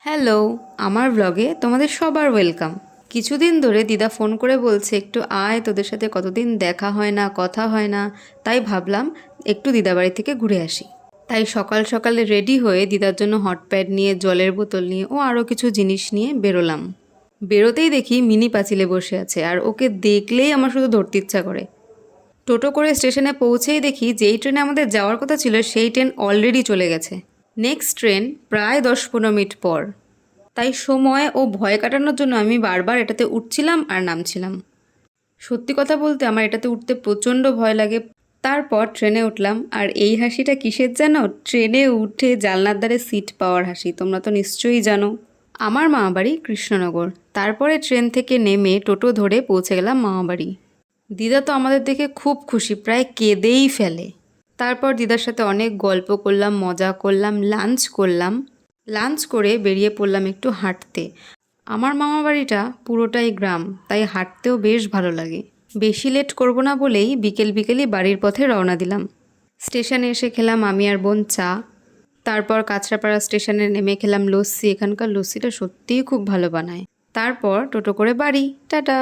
Hello, আমার ব্লগে তোমাদের সবার ওয়েলকাম। কিছুদিন ধরে দিদা ফোন করে বলছে একটু আয়, তোদের সাথে কতদিন দেখা হয় না, কথা হয় না। তাই ভাবলাম একটু দিদা বাড়ি থেকে ঘুরে আসি। তাই সকাল সকালে রেডি হয়ে দিদার জন্য হটপ্যাড নিয়ে, জলের বোতল নিয়ে ও আরও কিছু জিনিস নিয়ে বেরোলাম। বেরোতেই দেখি মিনি পাঁচিলে বসে আছে, আর ওকে দেখলেই আমার শুধু ধরতে ইচ্ছা করে। টোটো করে স্টেশনে পৌঁছেই দেখি যেই ট্রেনে আমাদের যাওয়ার কথা ছিল সেই ট্রেন অলরেডি চলে গেছে। নেক্সট ট্রেন প্রায় 10-15 মিনিট পর। তাই সময় ও ভয় কাটানোর জন্য আমি বারবার এটাতে উঠছিলাম আর নামছিলাম। সত্যি কথা বলতে আমার এটাতে উঠতে প্রচণ্ড ভয় লাগে। তারপর ট্রেনে উঠলাম, আর এই হাসিটা কিসের জানো? ট্রেনে উঠে জানলার ধারে সিট পাওয়ার হাসি। তোমরা তো নিশ্চয়ই জানো। আমার মামাবাড়ি কৃষ্ণনগর। তারপরে ট্রেন থেকে নেমে টোটো ধরে পৌঁছে গেলাম মামাবাড়ি। দিদা তো আমাদের দেখে খুব খুশি, প্রায় কেঁদেই ফেলে। তারপর দিদার সাথে অনেক গল্প করলাম, মজা করলাম, লাঞ্চ করলাম। লাঞ্চ করে বেরিয়ে পড়লাম একটু হাঁটতে। আমার মামাবাড়িটা পুরোটাই গ্রাম, তাই হাঁটতেও বেশ ভালো লাগে। বেশি লেট করব না বলেই বিকেল বিকেলই বাড়ির পথে রওনা দিলাম। স্টেশনে এসে খেলাম আমি আর বোন চা। তারপর কাঁচরাপাড়া স্টেশনে নেমে খেলাম লস্যি। এখানকার লস্যিটা সত্যিই খুব ভালো বানায়। তারপর টোটো করে বাড়ি। টাটা।